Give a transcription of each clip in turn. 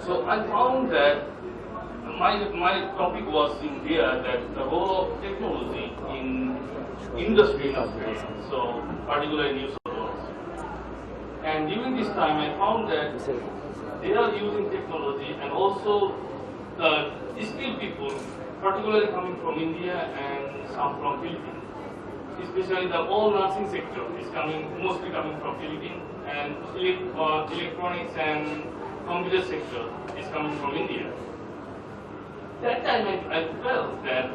So I found that my topic was India, that the role of technology in industry, so particularly New South Wales. And during this time, I found that they are using technology, and also the skilled people, particularly coming from India and some from Philippines. Especially the all nursing sector is mostly coming from Philippines, and electronics and computer sector is coming from India. That time I felt that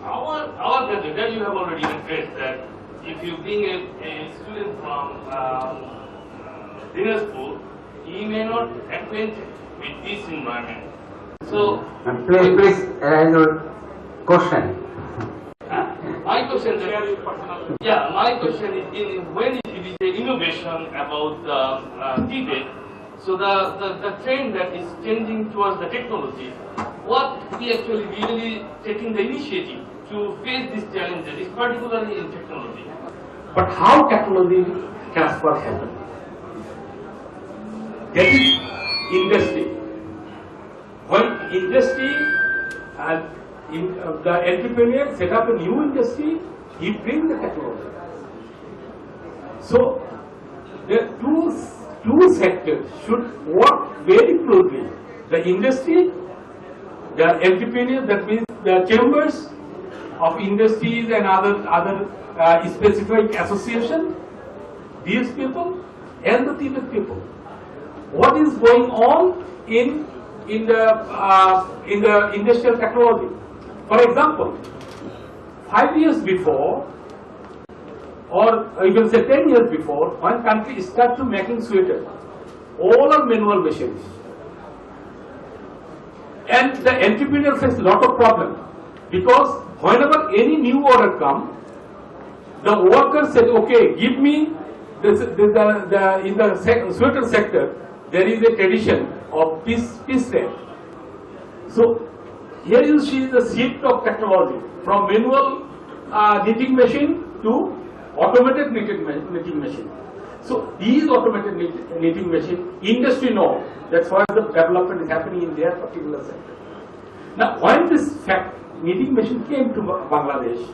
our graduate, that you have already addressed, that if you bring a student from business school, he may not acquainted with this environment. So please your question. My question is, when it is the innovation about the Tibet, so the trend that is changing towards the technology, what we actually really taking the initiative to face these challenges, particularly in technology. But how technology transfer happen? That is industry. When industry the entrepreneur set up a new industry, he brings the technology. So the two sectors should work very closely. The industry, the entrepreneurs, that means the chambers of industries and other specific association, these people and the Tibet people. What is going on in the industrial technology? For example, 5 years before, or you can say 10 years before, one country started making sweaters. All are manual machines. And the entrepreneur faces a lot of problem, because whenever any new order comes, the worker said, okay, give me in the sweater sector, there is a tradition of piece rate. So here you see the shift of technology from manual knitting machine to automated knitting machine. So these automated knitting machine, industry know that's why the development is happening in their particular sector. Now, when this knitting machine came to Bangladesh,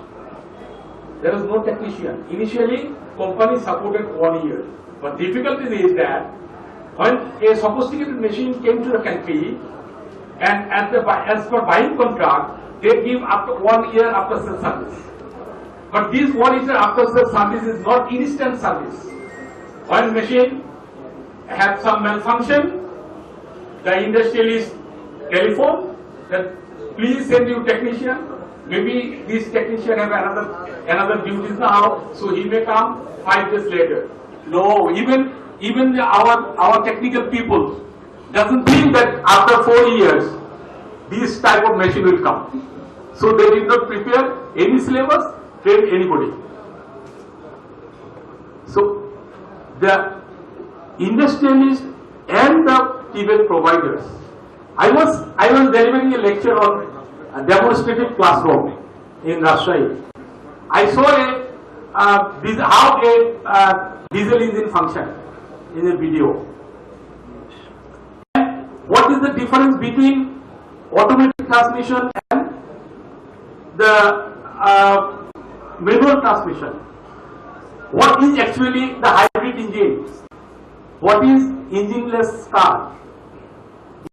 there was no technician. Initially, company supported 1 year, but difficulty is that when a sophisticated machine came to the country, and as per buying contract, they give up to 1 year after sales service. But this 1 year after sales service is not instant service. When machine has some malfunction, the industrialist telephone that please send you technician. Maybe this technician have another duties now, so he may come 5 days later. No, even our technical people doesn't think that after 4 years this type of machine will come. So they did not prepare any syllabus, train anybody. So the industrialists and the Tibet providers. I was delivering a lecture on a demonstrative classroom in Rajshahi. I saw how a diesel engine function in a video. And what is the difference between automatic transmission and the manual transmission? What is actually the hybrid engine? What is engineless car?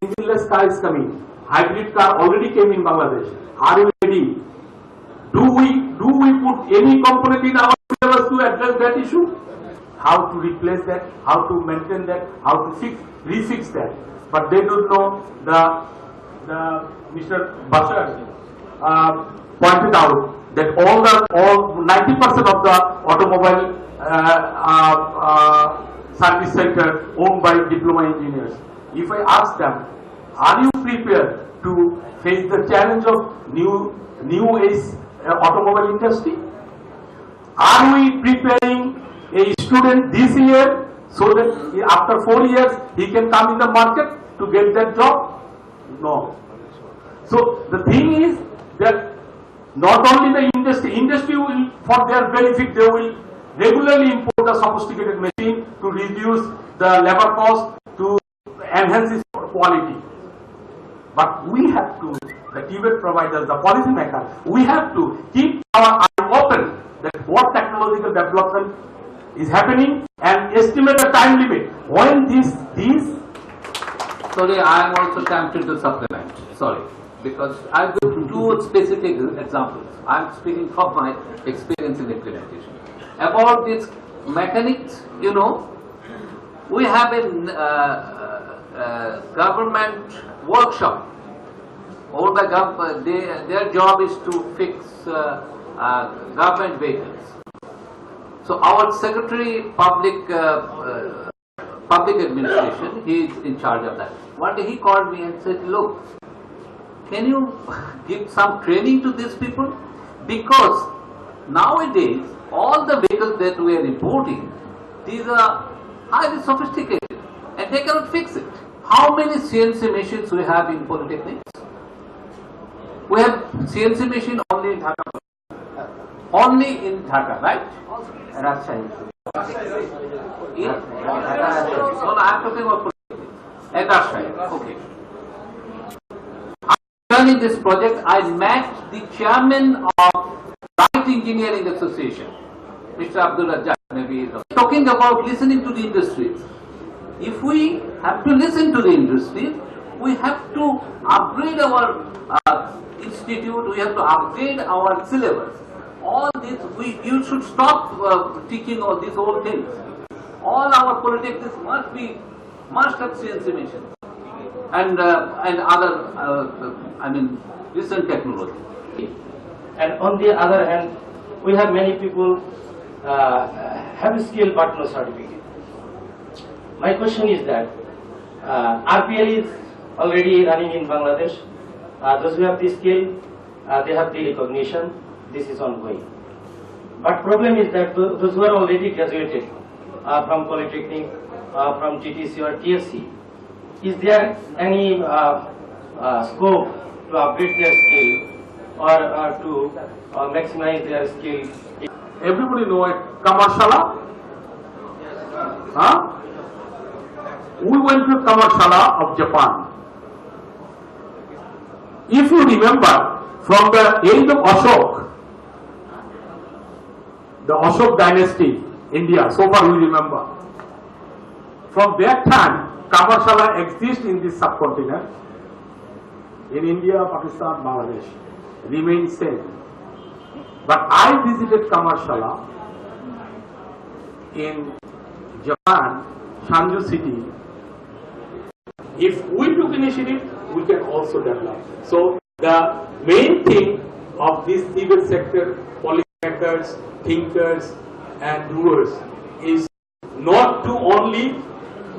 Engineless car is coming. Hybrid car already came in Bangladesh. Are you ready? Do we put any component in our syllabus to address that issue? How to replace that? How to maintain that? How to refix that? But they don't know. The Mr. Bashar pointed out that all 90% of the automobile service sector owned by diploma engineers. If I ask them, are you prepared to face the challenge of new age automobile industry? Are we preparing a student this year so that after 4 years he can come in the market to get that job? No. So the thing is that not only the industry will, for their benefit, they will regularly import a sophisticated machine to reduce the labor cost, to enhance its quality. But we have to, the Tibet providers, the policymakers, we have to keep our eye open that what technological development is happening and estimate a time limit when these Sorry, I am also tempted to supplement. Sorry, because I've got two specific examples. I'm speaking from my experience in implementation. About these mechanics, you know, we have a government workshop. All the their job is to fix government vehicles. So our Secretary Public Administration, he is in charge of that. One day he called me and said, look, can you give some training to these people? Because nowadays, all the vehicles that we are importing, these are highly sophisticated and they cannot fix it. How many CNC machines we have in polytechnics? We have CNC machine only in Dhaka. Only in Dhaka, right? Rajshahi. No, I'm talking about at Rajshahi. Okay. During this project, I met the chairman of Light Engineering Association, Mr. Abdul Razzaq, maybe talking about listening to the industries. If we have to listen to the industry, we have to upgrade our institute, we have to upgrade our syllabus. All this, you should stop teaching all these old things. All our polytechnics must have CNC machines and other, recent technology. And on the other hand, we have many people have skill but no certificate. My question is that RPL is already running in Bangladesh. Those who have the skill, they have the recognition. This is ongoing. But problem is that those who are already graduated from Polytechnic, from GTC or TSC, is there any scope to upgrade their skill or to maximize their skill? everybody know it, Kamarashala? Huh? We went to Kamarashala of Japan. If you remember, from the age of Ashok, the Ashok dynasty, India, so far we remember. From that time, Kamarashala exists in this subcontinent. In India, Pakistan, Bangladesh, remains same. But I visited Kamarashala in Japan, Shanju city. If we took initiative, we can also develop. So the main thing of this civil sector, policymakers, thinkers and doers is not to only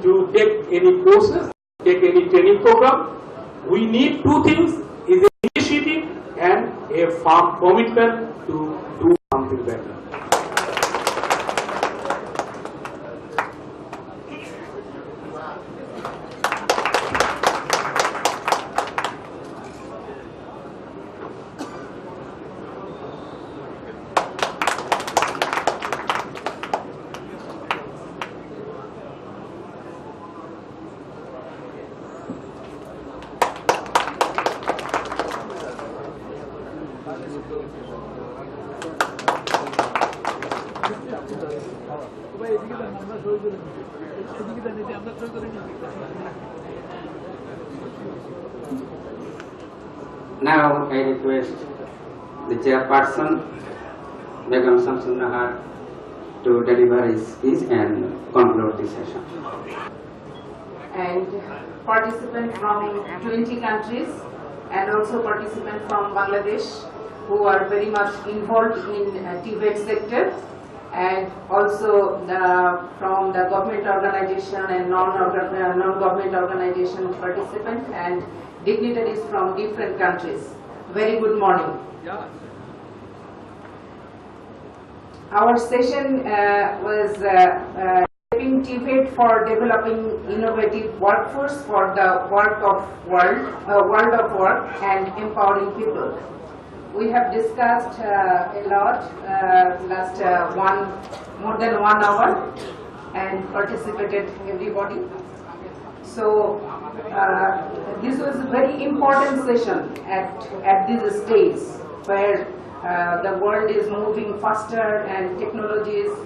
to take any courses, take any training program. We need two things, is an initiative and a firm commitment to do something better. Now I request the chairperson, Begum Shamsun Nahar, to deliver his speech and conclude the session. And participants from 20 countries and also participants from Bangladesh who are very much involved in Tibet sector, and also from the government organization and non-government organization participants and dignitaries from different countries. Very good morning. Our session was shaping Tibet for developing innovative workforce for the world of work and empowering people. We have discussed a lot last more than 1 hour and participated everybody. So this was a very important session at this stage where the world is moving faster and technology is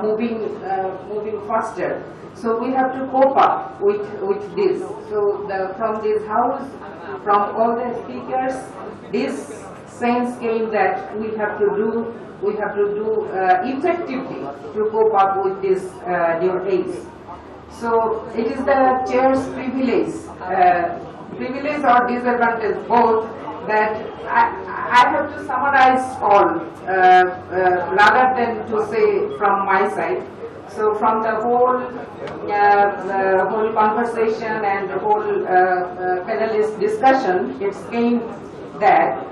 moving faster. So we have to cope up with this. So from this house, from all the speakers, this sense came that we have to do effectively to cope up with this new age. So it is the chair's privilege or disadvantage both, that I have to summarize all rather than to say from my side. So from the whole conversation and the whole panelist discussion, it came that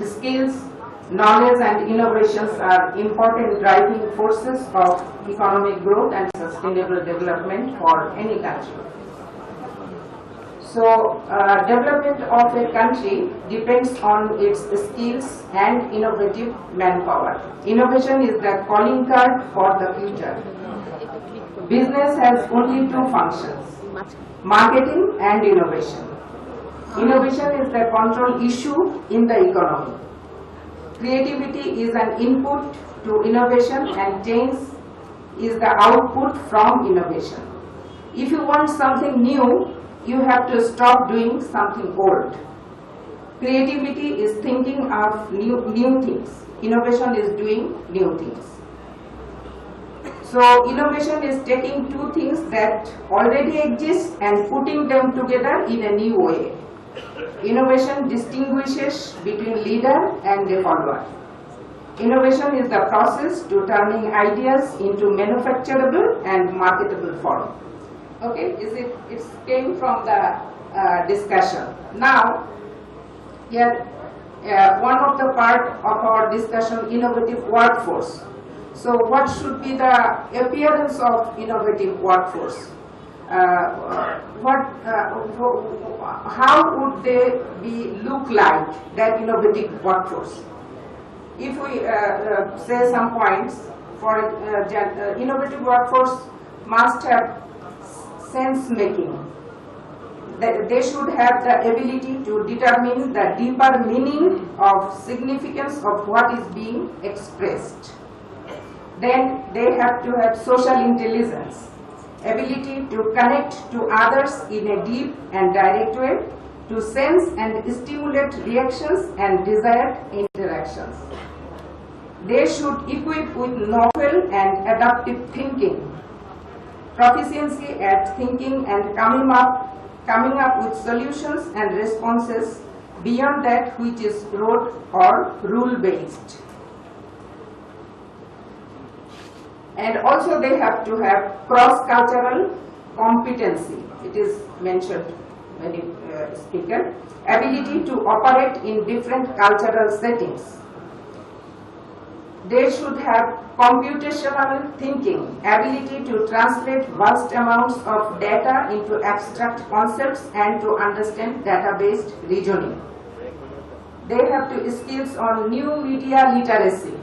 skills, knowledge and innovations are important driving forces of economic growth and sustainable development for any country. So development of a country depends on its skills and innovative manpower. Innovation is the calling card for the future. Business has only two functions: marketing and innovation. Innovation is the control issue in the economy. Creativity is an input to innovation and change is the output from innovation. If you want something new, you have to stop doing something old. Creativity is thinking of new things. Innovation is doing new things. So innovation is taking two things that already exist and putting them together in a new way. Innovation distinguishes between leader and a follower. Innovation is the process to turning ideas into manufacturable and marketable form. Okay, it came from the discussion. Now, here one of the part of our discussion, innovative workforce. So what should be the appearance of innovative workforce? How would they look like, that innovative workforce? If we say some points, for innovative workforce must have sense making. They should have the ability to determine the deeper meaning of significance of what is being expressed. Then they have to have social intelligence, ability to connect to others in a deep and direct way, to sense and stimulate reactions and desired interactions. They should equip with novel and adaptive thinking, proficiency at thinking and coming up with solutions and responses beyond that which is rote or rule-based. And also they have to have cross-cultural competency. It is mentioned many speaker. Ability to operate in different cultural settings. They should have computational thinking, ability to translate vast amounts of data into abstract concepts and to understand data-based reasoning. They have to skills on new media literacy,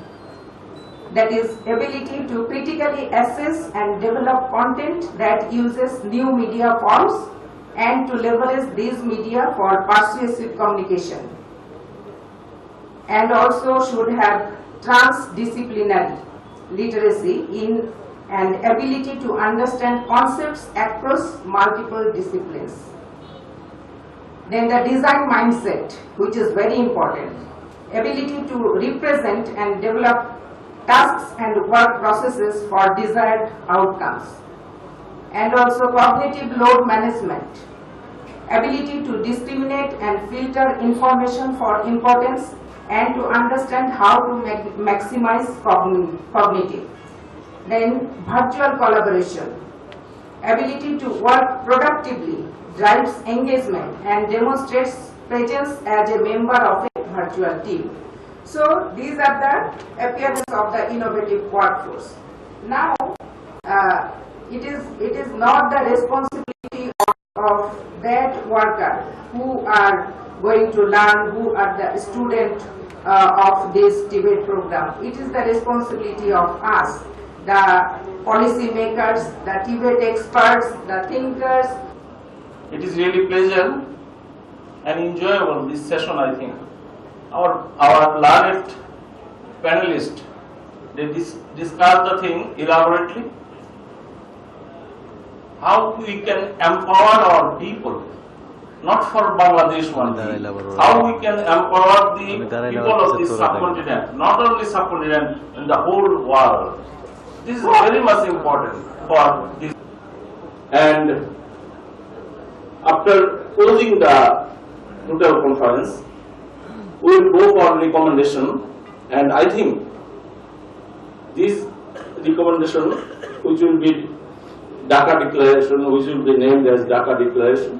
that is, ability to critically assess and develop content that uses new media forms and to leverage these media for persuasive communication. And also should have transdisciplinary literacy in and ability to understand concepts across multiple disciplines. Then the design mindset, which is very important. Ability to represent and develop tasks and work processes for desired outcomes. And also cognitive load management. Ability to discriminate and filter information for importance and to understand how to maximize cognitive. Then virtual collaboration. Ability to work productively, drives engagement and demonstrates presence as a member of a virtual team. So these are the appearance of the innovative workforce. Now it is not the responsibility of that worker who are going to learn, who are the student of this debate program. It is the responsibility of us, the policy makers, the debate experts, the thinkers, It is really pleasure and enjoyable this session, I think. Our learned panelists, they discuss the thing elaborately. How we can empower our people, not for Bangladesh only. How we can empower the people of this subcontinent, not only subcontinent, in the whole world. This is very much important for this. And after closing the total conference, we will go for recommendation, and I think this recommendation, which will be Dhaka Declaration, which will be named as Dhaka Declaration,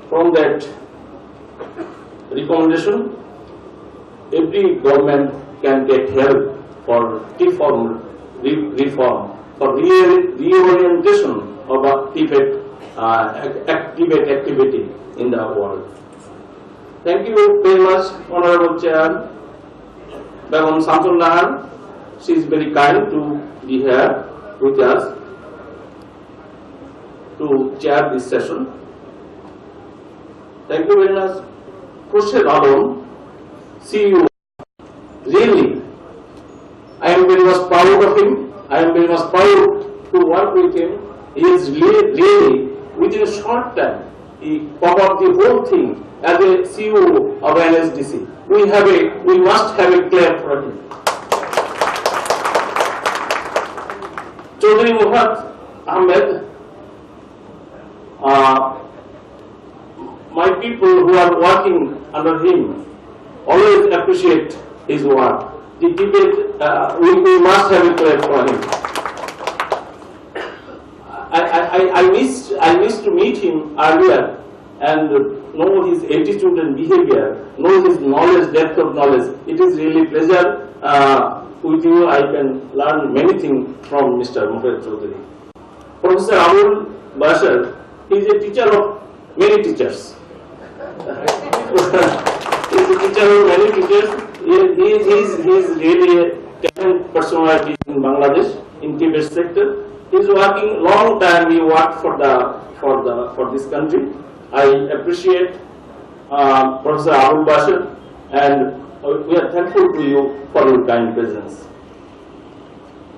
from that recommendation, every government can get help for reform, for reorientation of a Tibet activity in the world. Thank you very much, Honorable Chair, Begum Samsul Nahar. She is very kind to be here with us to chair this session. Thank you very much, Khurshid Alam, CEO. Really, I am very much proud of him. I am very much proud to work with him. He is really within a short time, he covered up the whole thing as a CEO of NSDC. We must have a clap for him. Chaudhry Muhammad Ahmed, my people who are working under him always appreciate his work. The debate, we must have a clap for him. I missed to meet him earlier and know his attitude and behavior, know his knowledge, depth of knowledge. It is really pleasure with you. I can learn many things from Mr. Mufid Chaudhry. Professor Abul Bashar, he is a teacher of many teachers. He is a teacher of many teachers. He is really a talented personality in Bangladesh, in Tibet sector. He is working long time. He worked for this country. I appreciate Professor Abul Bashar, and we are thankful to you for your kind presence.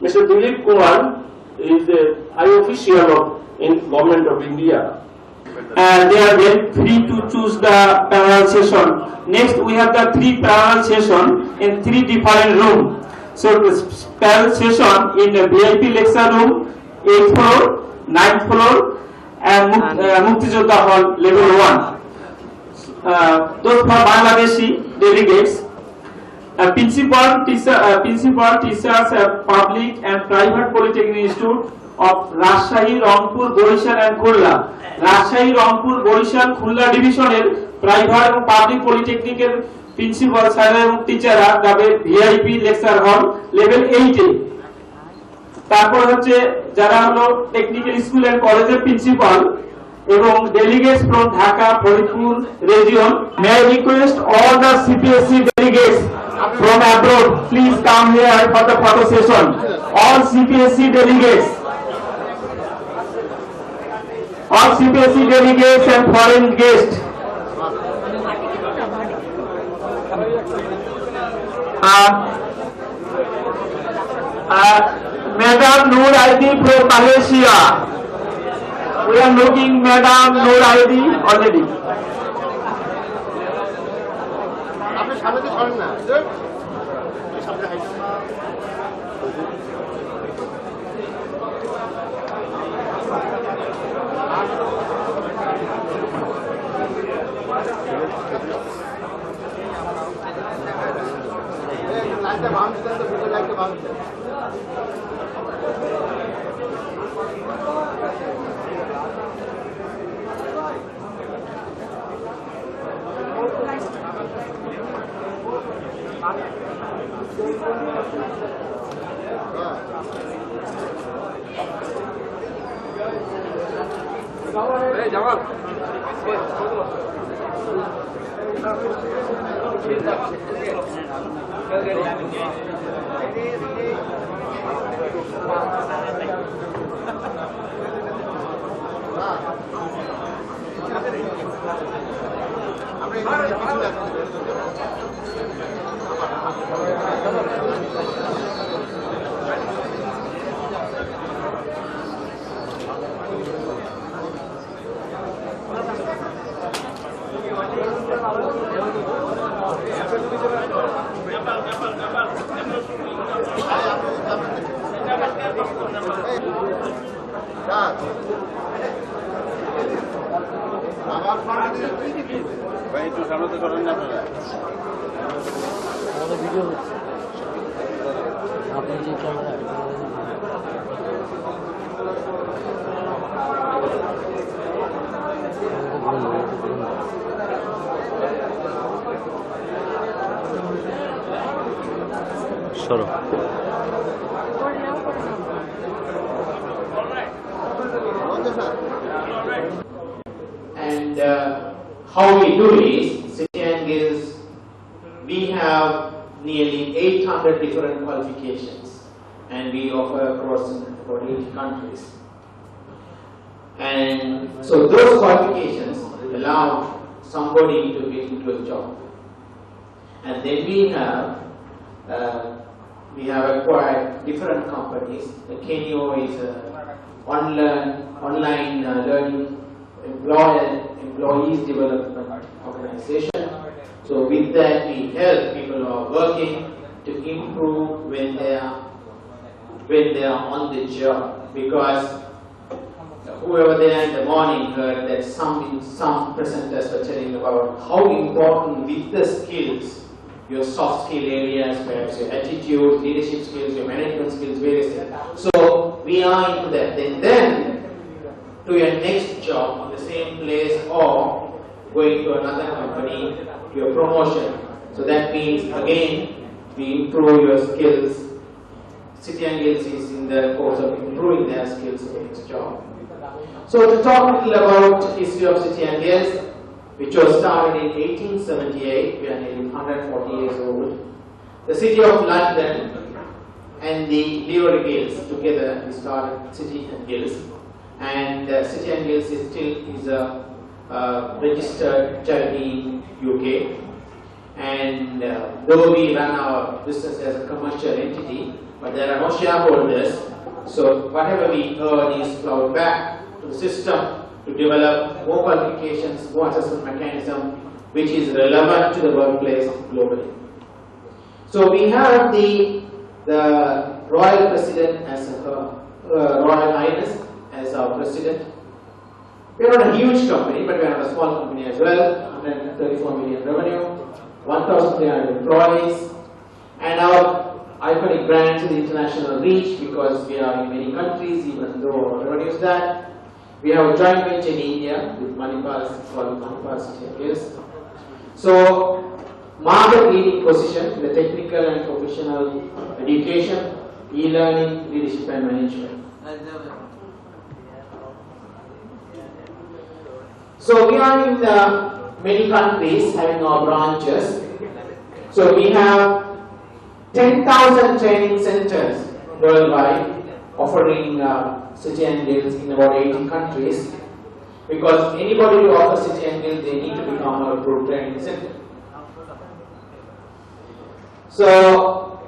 Mr. Dilip Kumar is the high official in Government of India. And they are very free to choose the parallel session. Next, we have the 3 parallel session in 3 different rooms. So this parallel session in the VIP lecture room, 8th floor, 9th floor, and Mukti Jodha Hall, level 1. Those for Bangladeshi delegates, principal teachers of public and private polytechnic institute of Rajshahi, Rangpur, Borishal and Khulna. Rajshahi, Rangpur, Borishal, Khulna ডিভিশনের private এবং public পলিটেকনিকের principal sir এবং টিচাররা যাবে VIP lecture হল level 8 এ। তারপর হচ্ছে যারা হলো টেকনিক্যাল স্কুল এন্ড কলেজের প্রিন্সিপাল এবং delegates from Dhaka, Faridpur region. May I request all the CPSC delegates from abroad, please come here for the photo session. All CPSC delegates. All CPSC delegates and foreign guests. Madam Noor Aidi from Malaysia. We are looking Madam Noor Aidi already. And how we do is, City and Guilds, we have nearly 800 different qualifications, and we offer across about 80 countries. And so those qualifications allow somebody to get into a job. And then we have acquired different companies. The Kenyo is an online learning employees development organization. So with that we help people who are working to improve when they are on the job, because whoever there in the morning heard that some presenters were telling about how important with the skills, your soft skill areas, perhaps your attitude, leadership skills, your management skills, various things. So we are into that. Then to your next job on the same place or going to another company, your promotion. So that means again we improve your skills. City and Guilds is in the course of improving their skills for the next job. So to talk a little about history of City and Guilds, which was started in 1878, we are nearly 140 years old. The City of London and the Leo Guilds together we started City and Guilds. And City and Guilds is a registered charity in UK. And though we run our business as a commercial entity, but there are no shareholders, so whatever we earn is plowed back to the system to develop more qualifications, more assessment mechanism, which is relevant to the workplace globally. So we have the Royal President as Royal Highness as our President. We are not a huge company, but we are not a small company as well. 134 million revenue, 1,300 employees, and our iconic brand is international reach because we are in many countries, even though our revenue is that. We have a joint venture in India with Manipal, called Manipal City and Guilds. So, market leading position in the technical and professional education, e-learning, leadership and management. So we are in many countries having our branches. So we have 10,000 training centers worldwide offering City and Guilds in about 80 countries. Because anybody who offers City and Guilds, they need to become a approved training center. So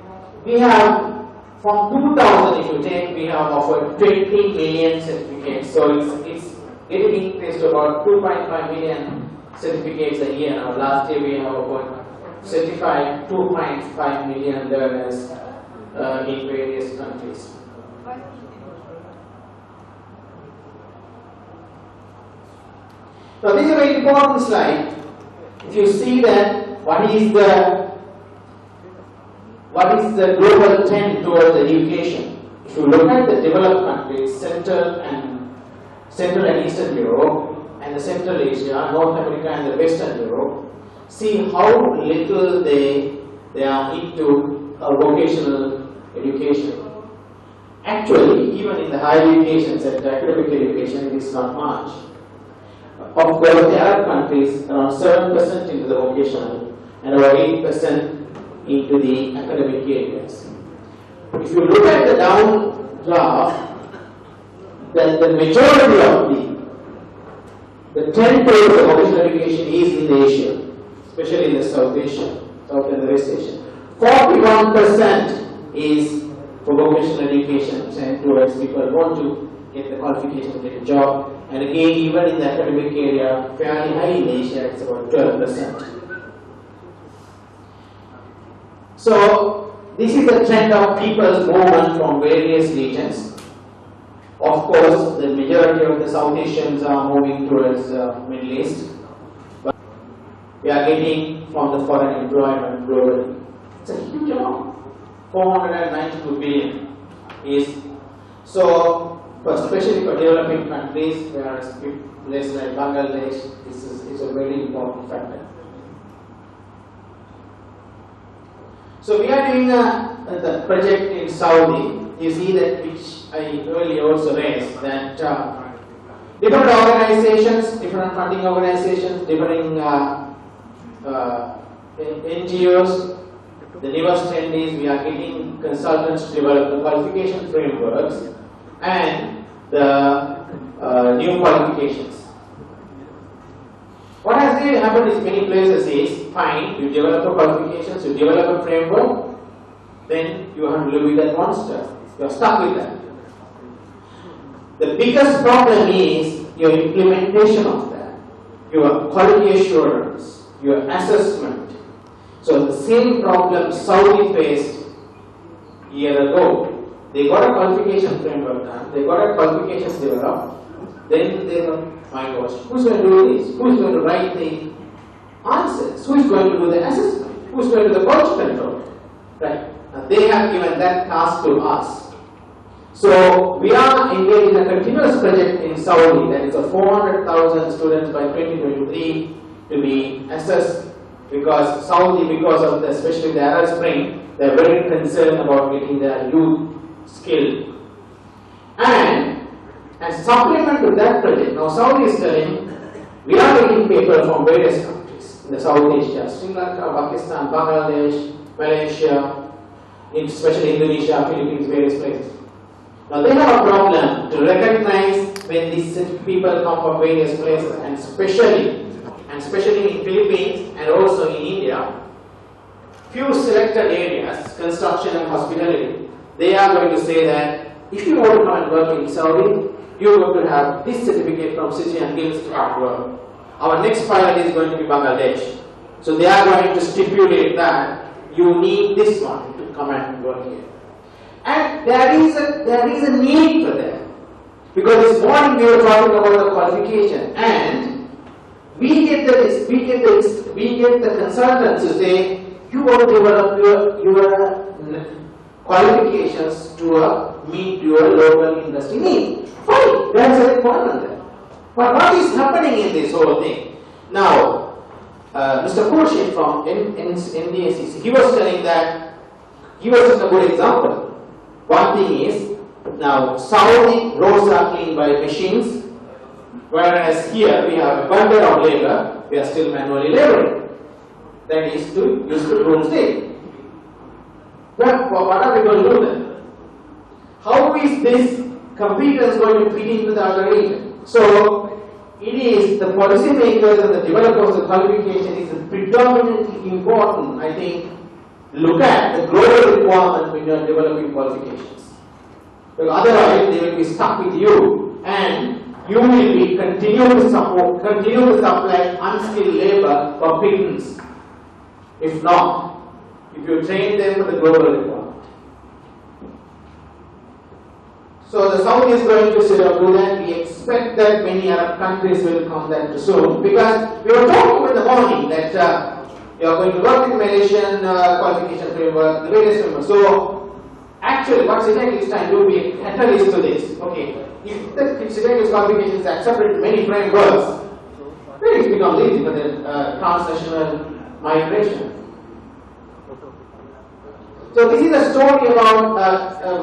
we have, from 2000 if you take, we have offered 20 million certificates. So it's getting increased to about 2.5 million certificates a year. Now last year we have about certified 2.5 million learners in various countries. So this is a very important slide. If you see that what is the global trend towards education? If you look at the developed countries, Central and Eastern Europe, and the Central Asia, North America and the Western Europe, see how little they are into vocational education. Actually, even in the higher education sector, academic education, it is not much. Of course, the Arab countries, around 7% into the vocational and about 8% into the academic areas. If you look at the downdraft, then the majority of the trend towards the vocational education is in Asia. especially in the South Asia, South and West Asia. 41% is for vocational education, and towards people want to get the qualification to get a job. And again, even in the academic area, fairly high in Asia, it's about 12%. So, this is the trend of people's movement from various regions. Of course, the majority of the South Asians are moving towards Middle East. But we are getting from the foreign employment globally. It's a huge amount. 492 billion is so, especially for developing countries, whereas places like Bangladesh, this is a very important factor. So we are doing the project in Saudi. You see that, which I earlier also raised, that different organizations, different funding organizations, different NGOs. The newest trend is we are getting consultants to develop the qualification frameworks and the new qualifications. What has really happened is many places is, fine, you develop a qualifications, you develop a framework, then you have to live with that monster. You are stuck with that. The biggest problem is your implementation of that, your quality assurance, your assessment. So the same problem Saudi faced a year ago. They got a qualification framework done, they got a qualifications developed, then they thought, my gosh, who's going to do this? Who's going to write the answers? Who's going to do the assessment? Who's going to do the quality control? Right? And they have given that task to us. So we are engaged in a continuous project in Saudi, that is a 400,000 students by 2023 to be assessed, because Saudi, because of the, especially the Arab Spring, they are very concerned about getting their youth skilled. And as supplement to that project, now Saudi is telling, we are getting people from various countries in the South Asia, Sri Lanka, Pakistan, Bangladesh, Malaysia, especially Indonesia, Philippines, various places. Now they have a problem to recognize when these people come from various places, and especially in Philippines and also in India, few selected areas, construction and hospitality, they are going to say that if you want to come and work in Saudi, you are going to have this certificate from City and Guilds to start work. Our next pilot is going to be Bangladesh. So they are going to stipulate that you need this one to come and work here. And there is a need for that. Because this morning we were talking about the qualification, and we get the consultants to say, you want to develop your qualifications to meet your local industry needs. Fine, that's a requirement there. But what is happening in this whole thing? Now, Mr. Khurshid from NDACC, he was telling that, he was just a good example. One thing is, now Saudi roads are cleaned by machines, whereas here we have a bundle of labor, we are still manually laboring. That is to use the broomstick. Well, what are we going to do then? How is this competence going to fit into the other region? So, it is the policymakers and the developers of the qualification is predominantly important, I think, look at the global requirement when you are developing qualifications. Because otherwise, they will be stuck with you, and you will be continue to supply unskilled labor for pittance. If not, if you train them for the global requirement. So the South is going to do that. We expect that many Arab countries will come that soon, because we were talking in the morning that you are going to work with Malaysian qualification framework, the various frameworks. So actually what CITEC is trying to do be a catalyst to this. Okay, if the CITEC qualification is accepted in many frameworks, then it becomes easy for the transnational migration. So this is a story about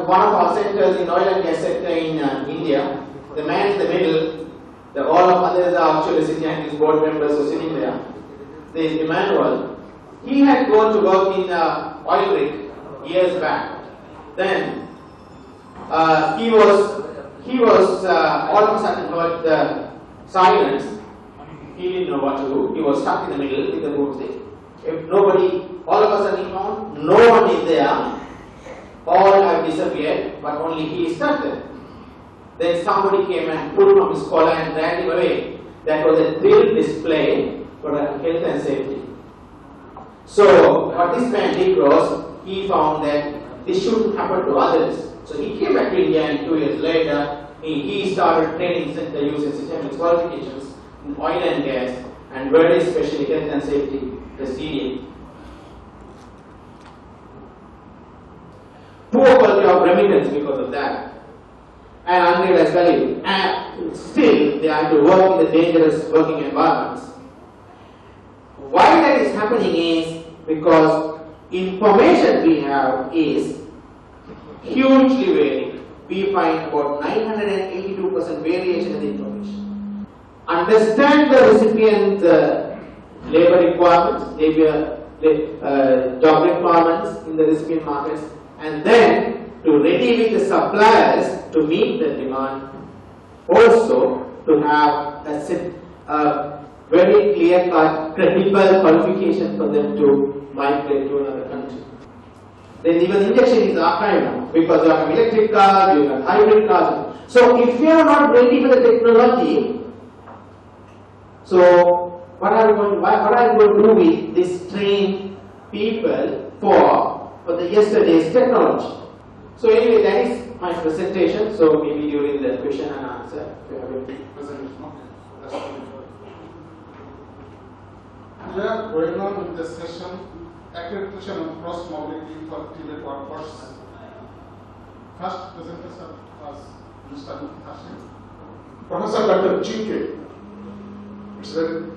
one of our centers in oil and gas sector in India. The man in the middle, all of others are actually sitting, and his board members are sitting there. There is Emmanuel. He had gone to work in oil rig years back. Then he was all of a sudden heard the silence. He didn't know what to do. He was stuck in the middle with the broomstick. If nobody, all of a sudden he found no one is there, all have disappeared, but only he is stuck there. Then somebody came and pulled from his collar and dragged him away. That was a thrill display for health and safety. So what this man did was, he found that this shouldn't happen to others. So he came back to India, and 2 years later, he started training the use in systemic qualifications in oil and gas, and very especially health and safety procedure. Poor quality of remittance because of that, and unrealized value. And still, they have to work in the dangerous working environments. Why that is happening is because information we have is hugely varied. We find about 982% variation in the information. Understand the recipient's labor requirements, job requirements in the recipient markets, and then to ready with the suppliers to meet the demand. Also to have a very clear-cut, credible qualification for them to migrate to another country. Then even injection is archived now, because you have electric cars, you have hybrid cars. So if you are not ready for the technology, so what are you going to do with this trained people for the yesterday's technology? So anyway, that is my presentation. So maybe during the question and answer, if you have any presentation. We are going on with the session accreditation of cross mobility for Tibet workforce. First presentation was Mr. Hashim. Professor Dr. G.K. It's very good,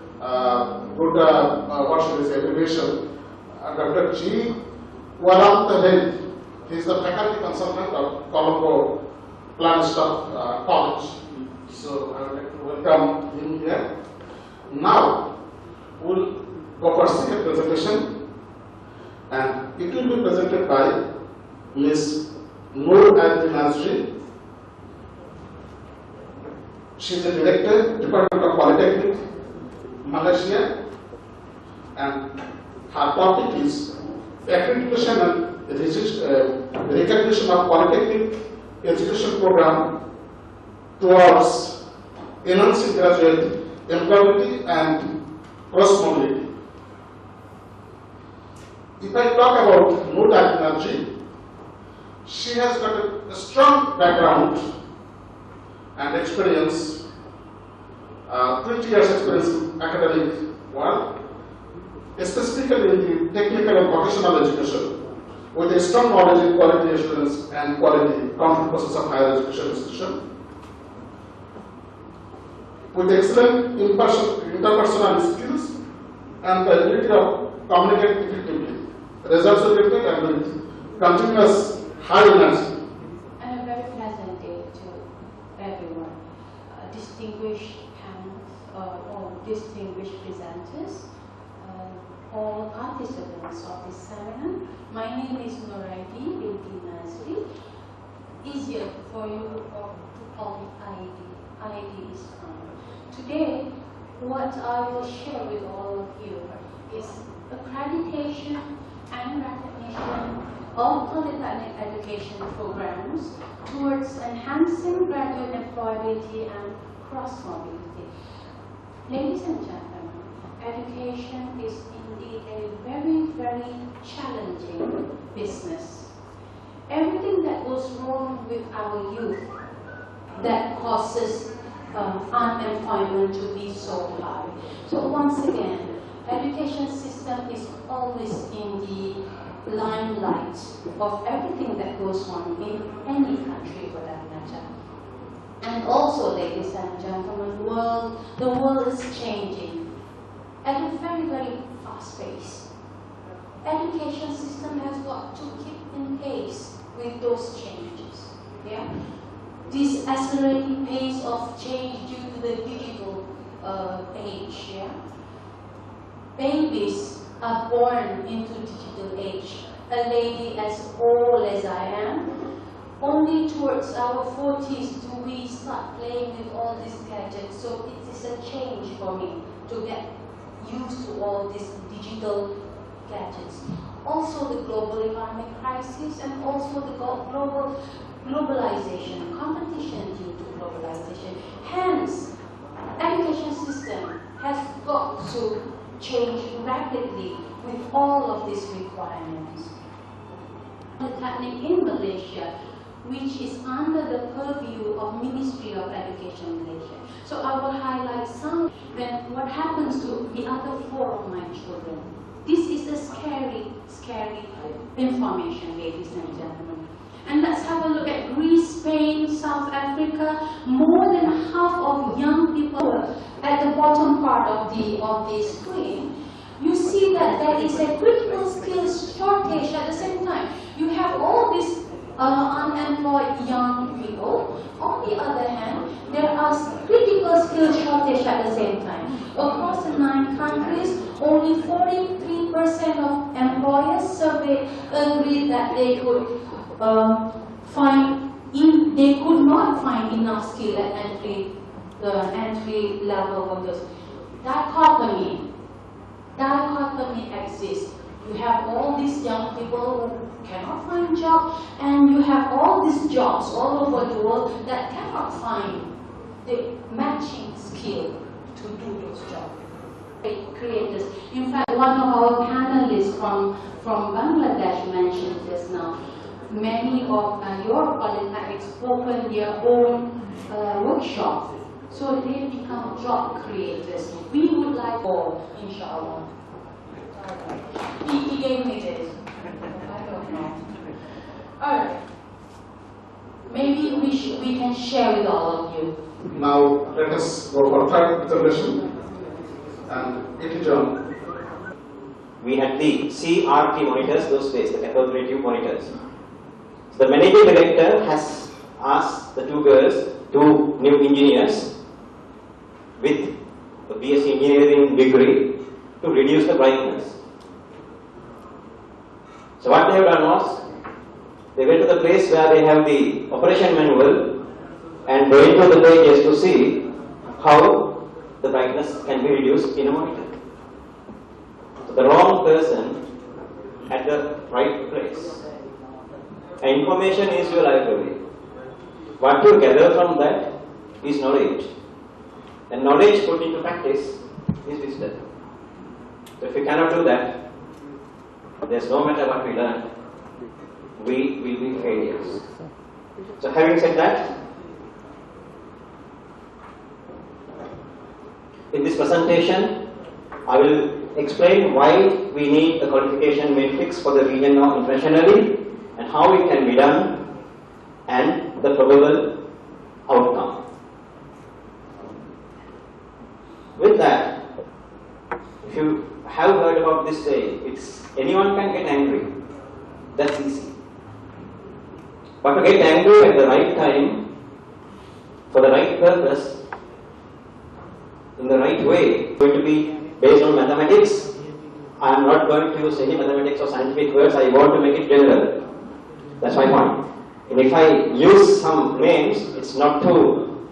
what should I say, abbreviation. Dr. G. Walantavel. He is the faculty consultant of Colombo Planistaff College. So I would like to welcome him here. Now, we'll go for second presentation, and it will be presented by Ms. Noor Al-Nazri. She is the Director, Department of Polytechnic, Malaysia, and her topic is accreditation and recognition of Polytechnic education program towards enhancing graduate employability and cross mobility. If I talk about Noor Al-Nazri, she has got a strong background and experience, 20 years experience in academic world, specifically in the technical and vocational education, with a strong knowledge in quality assurance and quality control process of higher education institution, with excellent interpersonal skills and the ability of communicate effectively, results oriented and with continuous high energy. And a very pleasant day to everyone, distinguished panels, or distinguished presenters, all participants of this seminar. My name is Nooradi binti Nazri. Easier for you to call me ID. ID is fine. Today, what I will share with all of you is accreditation and recognition of polytechnic education programs towards enhancing graduate employability and cross-mobility. Ladies and gentlemen, education is indeed a very, very challenging business. Everything that goes wrong with our youth that causes unemployment to be so high. So once again, education system is always in the limelight of everything that goes on in any country for that matter. And also, ladies and gentlemen, the world is changing at a very, very fast pace. Education system has got to keep in pace with those changes. Yeah? This accelerating pace of change due to the digital age. Yeah? Babies are born into digital age. A lady as old as I am, only towards our 40s do we start playing with all these gadgets. So it is a change for me to get used to all this digital gadgets. Also the global economic crisis and also the global globalization, competition due to globalization. Hence, education system has got to change rapidly with all of these requirements. It's happening in Malaysia, which is under the purview of Ministry of Education Malaysia. So I will highlight some when what happens to the other 4 of my children. This is a scary information, ladies and gentlemen. And let's have a look at Greece, Spain, South Africa. More than half of young people at the bottom part of the screen. You see that there is a critical skills shortage at the same time. You have all these unemployed young people. On the other hand, there are critical skills shortage at the same time. Across the 9 countries, only 43% of employers surveyed agreed that they could they could not find enough skill at entry level workers. Dichotomy exists. You have all these young people who cannot find jobs, and you have all these jobs all over the world that cannot find the matching skill to do those jobs. Creators. In fact, one of our panelists from Bangladesh mentioned this now. Many of your polytechnics open their own workshop, so they become job creators. We would like all, inshallah. He gave me this. I don't know. Alright. Maybe we can share with all of you. Now let us go for third presentation. And it is on. We had the CRT monitors those days, the cathode tube monitors. So the managing director has asked the 2 new engineers with a BSc engineering degree to reduce the brightness. So what they have done was, they went to the place where they have the operation manual and going through the pages to see how the brightness can be reduced in a monitor. So the wrong person at the right place. And information is your library. What you gather from that is knowledge. And knowledge put into practice is wisdom. So if we cannot do that, there's no matter what we learn, we will be failures. So having said that, in this presentation, I will explain why we need a qualification matrix for the region now internationally and how it can be done and the probable outcome. With that, if you have heard about this saying, it's anyone can get angry. That's easy. But to get angry at the right time, for the right purpose, in the right way, going to be based on mathematics. I am not going to use any mathematics or scientific words. I want to make it general. That's my point. And if I use some names, it's not to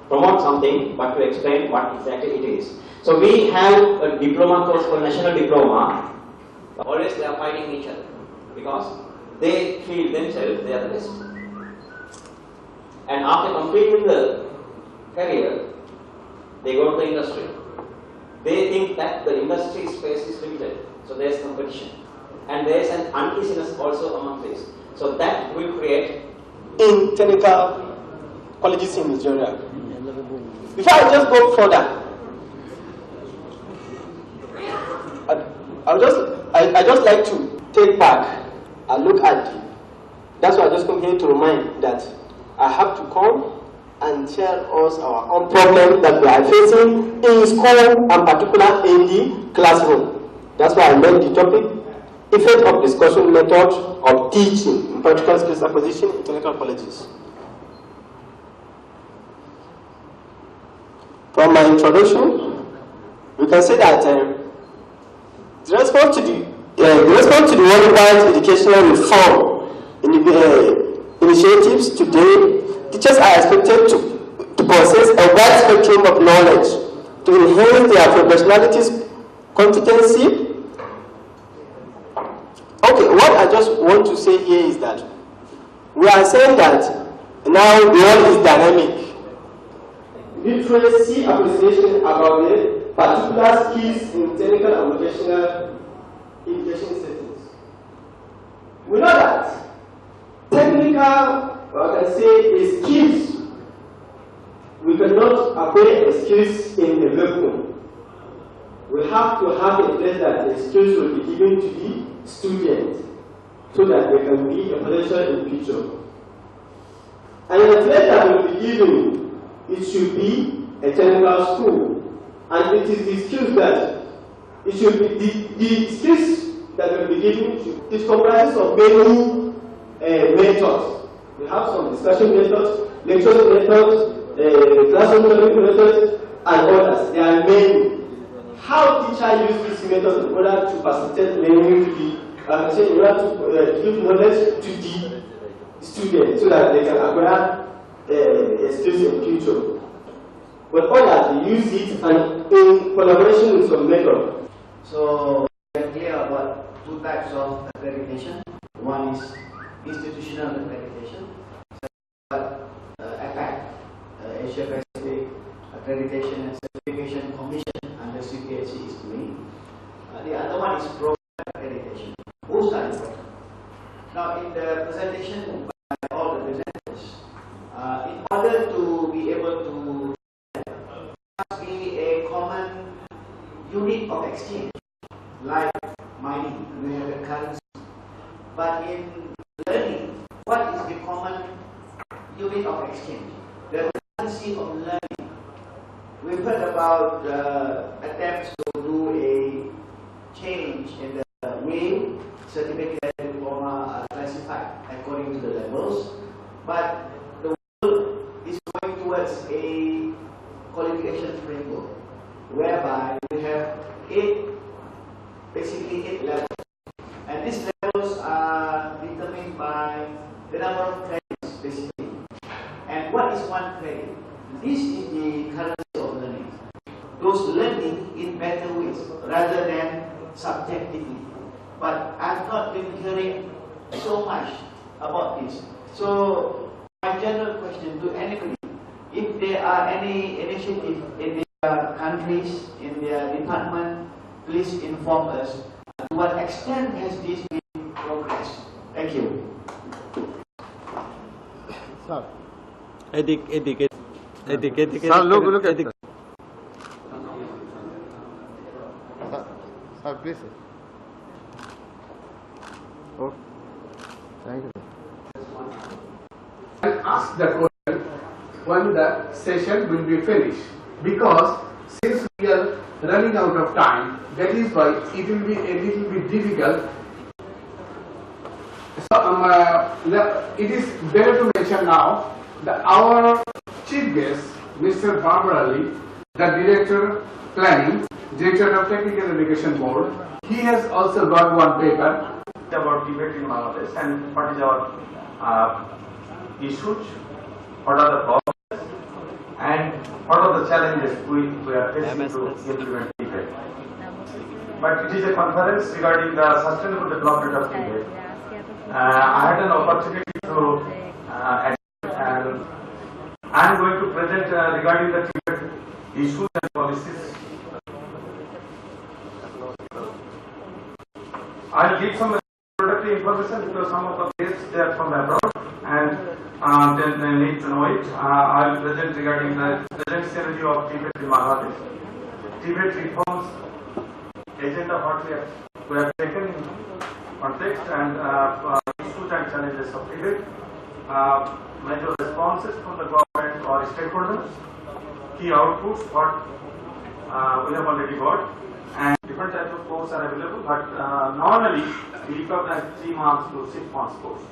promote something, but to explain what exactly it is. So we have a diploma course called National Diploma. Always they are fighting each other because they feel themselves they are the best. And after completing the career, they go to the industry. They think that the industry space is limited, so there is competition. And there is an uneasiness also among this. So that will create in technical colleges in Nigeria. Before I just go further, I just like to take back and look at. That's why I just come here to remind that I have to come and tell us our own problem that we are facing in school and particularly in the classroom. That's why I made the topic, effect of discussion method of teaching in practical skills acquisition in technical colleges. From my introduction, we can say that the response to the worldwide educational reform initiatives today, teachers are expected to possess a wide spectrum of knowledge to enhance their professionalities competency. Okay, what I just want to say here is that we are saying that now the world is dynamic. Literacy appreciation about the particular skills in technical and vocational education settings. We know that technical, I can say, skills, we cannot acquire skills in a vacuum. We have to have a place that the skills will be given to the students so that they can be a potential in the future. And the place that will be given, it should be a technical school. And it is the skills that, it should be, the skills that will be given, it comprises of many methods. We have some discussion methods, lecture methods, classroom learning methods, and others. There are many. How teachers use these methods in order to facilitate learning to the, in order to give knowledge to the students so that they can acquire skills in the future. But others use it and in collaboration with some method. So we are clear about two types of accreditation. One is institutional accreditation, APAC, Asia Pacific Accreditation and Certification Commission under CPHC is doing. The other one is program accreditation. Both are important. Now in the presentation by all the presenters, in order to be able to be a common unit of exchange, like mining, we have a currency. But in learning, what is the common unit of exchange? The currency of learning. We've heard about attempts to do a change in the way certificate and diploma are classified according to the levels, but the world is going towards a qualification framework whereby we have basically eight levels, and these levels are determined by the number of credits basically. And what is one credit? This is the currency of learning. Those learning in better ways rather than subjectively. But I've not been hearing so much about this. So my general question to anybody, if there are any initiative in their countries, in their department, please inform us. To what extent has this been progressed? Thank you. Sir. Educate. Sir, look at this. Sir, please. Oh, thank you. And ask the question when the session will be finished, because since we are running out of time, that is why it will be a little bit difficult. So it is better to mention now that our chief guest, Mr. Barbarali, the Director Planning, Director of Technical Education Board, he has also got one paper about debate in Bangladesh and what is our issues, what are the problems, and what are the challenges we are facing to implement debate. But it is a conference regarding the sustainable development of debate. I had an opportunity to attend, and I am going to present regarding the debate issues and policies. I will give some introductory information because some of the guests they are from abroad and then they need to know it. I will present regarding the present scenario of Tibet in Bangladesh. Tibet reforms agenda what we have taken in context and issues and challenges of Tibet, major responses from the government or stakeholders, key outputs what we have already got, and different types of courses are available, but normally we recognize 3 months to 6 months course.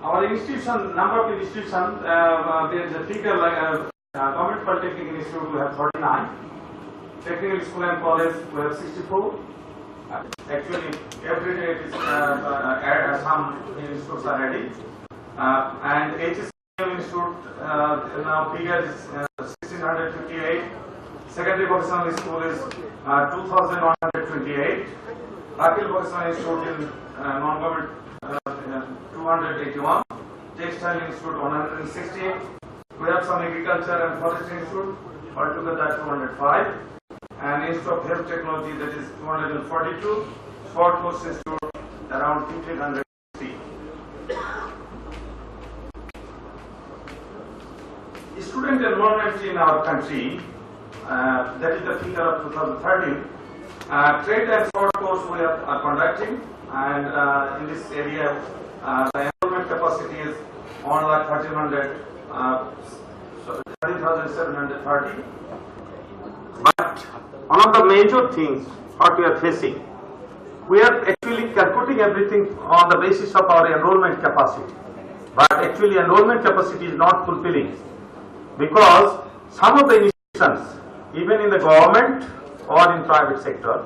Our institution, number of institutions, there is a figure like Government Polytechnic Institute, we have 39, Technical School and College, we have 64. Actually, every day it is, some institutes are ready. And HSCM Institute, now figure is 1658. Secondary Vocational School is 2,128. Akil Vocational Institute in non-government 281. Textile Institute 116. We have some Agriculture and Forestry Institute, altogether 205. And Institute of Health Technology, that is 242. Sport Course Institute around 1,560. Student enrollment in our country, that is the figure of 2013. Trade and sport course we are conducting, and in this area the enrollment capacity is 13,730. But one of the major things what we are facing, we are actually calculating everything on the basis of our enrollment capacity. But actually enrollment capacity is not fulfilling, because some of the institutions, even in the government or in private sector,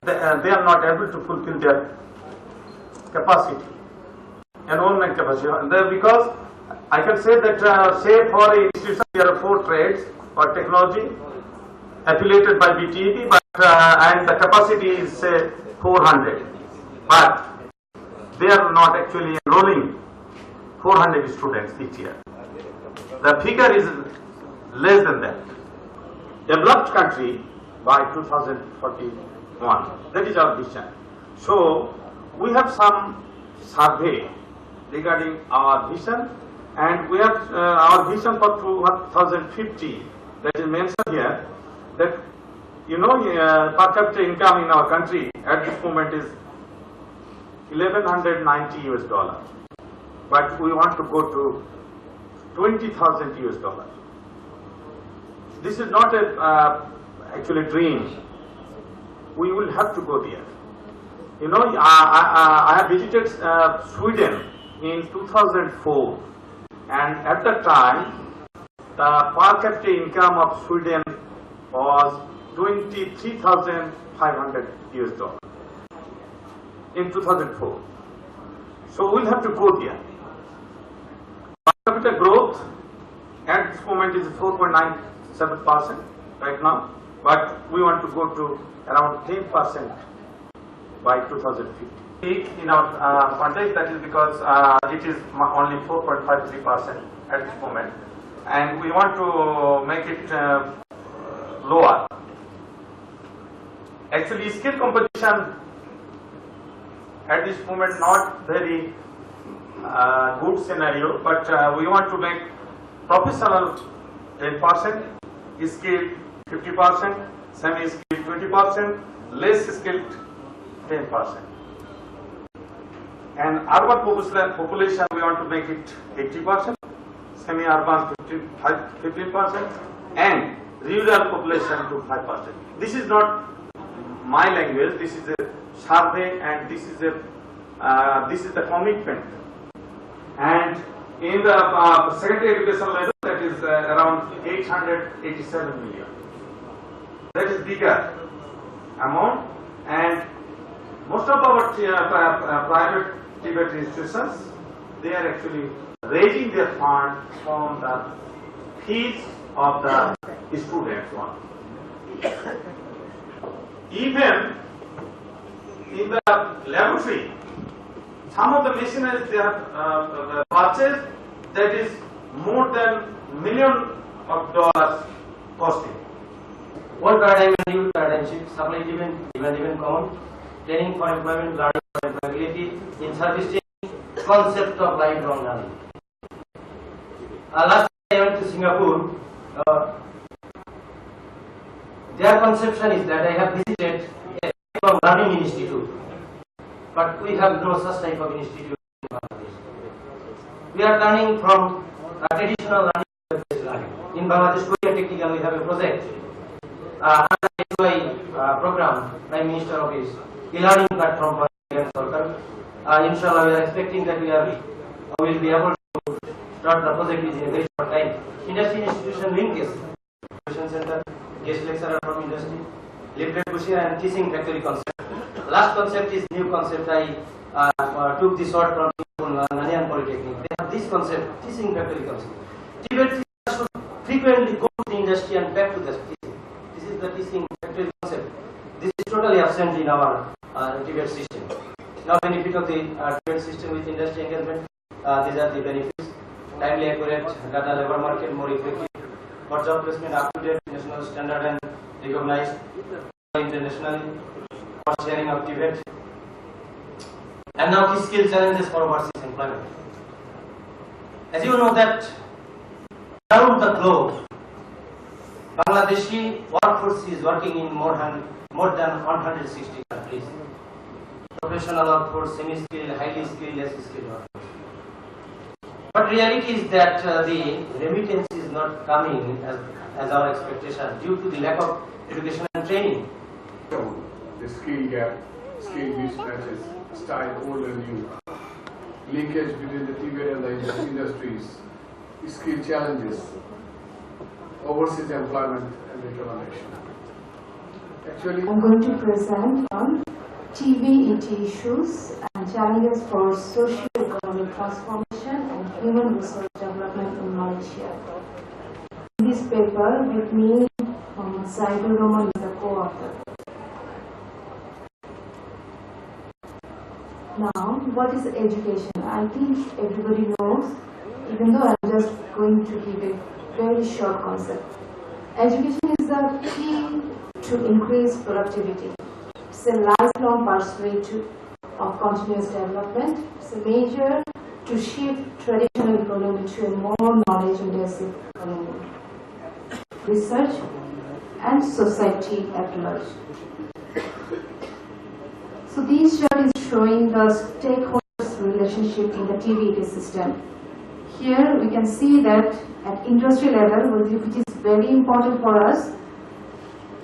they are not able to fulfill their capacity, enrollment capacity. Because I can say that say for an institution there are 4 trades or technology affiliated by BTED, but and the capacity is say 400, but they are not actually enrolling 400 students each year. The figure is less than that. Developed country by 2041. That is our vision. So we have some survey regarding our vision, and we have our vision for 2050 that is mentioned here. That per capita income in our country at this moment is $1,190, but we want to go to $20,000. This is not a actually dream. We will have to go there. I have visited Sweden in 2004, and at that time the per capita income of Sweden was $23,500 in 2004. So we'll have to go there. Per capita growth at this moment is 4.97% right now, but we want to go to around 10% by 2050. In our context, that is because it is only 4.53% at this moment, and we want to make it lower. Actually, skill competition at this moment not very good scenario, but we want to make professional 10%, skilled 50%, semi-skilled 20%, less skilled 10%. And urban population we want to make it 80%, semi-urban 15%, and rural population to 5%. This is not my language. This is a survey, and this is the commitment. And in the secondary education level, that is around 887 million. That is bigger amount, and most of our private Tibet institutions, they are actually raising their fund from the fees of the students one. Even in the laboratory, some of the machineries they have purchased that is more than $1 million costing. One paradigm and new paradigm shift, supply demand common, training for employment, learning for employability, in service training, concept of lifelong learning. Last time I went to Singapore, their conception is that I have visited a type of learning institute, but we have no such type of institute in Bangladesh. We are learning from traditional learning-based learning. In Bangladesh Korea Technical, we have a project under SY program, Prime Minister Office, e-learning platform for Indian Sarkar. Inshallah, we are expecting that we will be able to start the project in a very short time. Industry institution linkage, center, guest lecturer from industry, leaflet pusher, and teaching factory concept. Last concept is new concept. I took this word from Nanyang Polytechnic. They have this concept, teaching factory concept. Tibet should frequently go to the industry and back to the teaching. This is is the teaching factory concept. This is totally absent in our TVET system. Now, benefit of the TVET system with industry engagement, these are the benefits: timely, accurate data, labor market, more effective for job placement, up to date, national standard and recognized internationally, for sharing of TVET. And now, key skill challenges for overseas employment. As you know that around the globe, Bangladeshi workforce is working in more than 160 countries. Professional workforce, semi-skilled, highly skilled, less skilled workforce. But reality is that the remittance is not coming as our expectation due to the lack of education and training. The skill gap, skill mismatches, style old and new, linkage between the TVET and the industries, skill challenges, overseas employment and recommendation. Actually, I'm going to present on TVET issues and challenges for socio-economic transformation and human resource development in Malaysia. In this paper, with me, Saidul Rahman is the co-author. Now, what is education? I think everybody knows, even though I'm just going to give a very short concept. Education is the key to increase productivity. It's a lifelong pursuit of continuous development. It's a measure to shift traditional economy to a more knowledge-intensive economy. Research and society at large. So this chart is showing the stakeholders' relationship in the TVET system. Here we can see that at industry level, which is very important for us,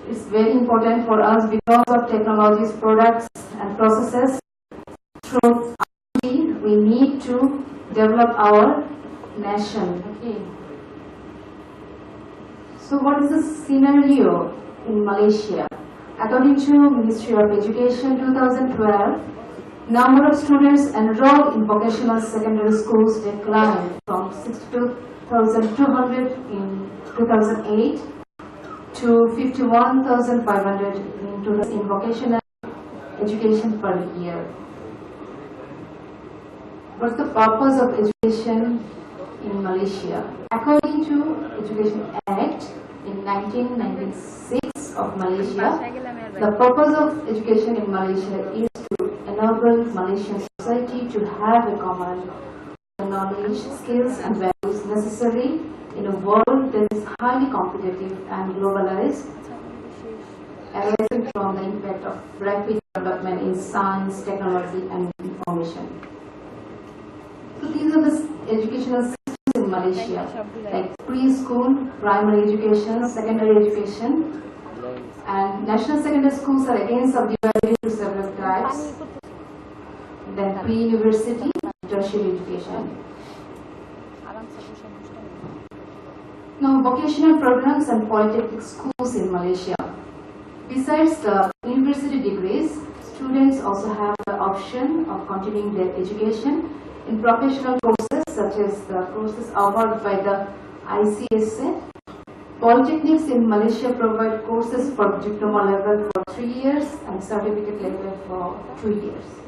it's very important for us because of technologies, products and processes. Through R&D, we need to develop our nation. Okay. So what is the scenario in Malaysia? According to Ministry of Education 2012, number of students enrolled in vocational secondary schools declined from 62,200 in 2008 to 51,500 in vocational education per year. What's the purpose of education in Malaysia? According to Education Act in 1996 of Malaysia, the purpose of education in Malaysia is to enable Malaysian society to have a common knowledge, skills and values necessary in a world that is highly competitive and globalized, arising from the impact of rapid development in science, technology and information. So these are the educational systems in Malaysia, like preschool, primary education, secondary education, and national secondary schools are again subdivided into several types. Then pre-university, tertiary education. Now, vocational programs and polytechnic schools in Malaysia. Besides the university degrees, students also have the option of continuing their education in professional courses such as the courses offered by the ICSA. Polytechnics in Malaysia provide courses for diploma level for 3 years and certificate level for 2 years.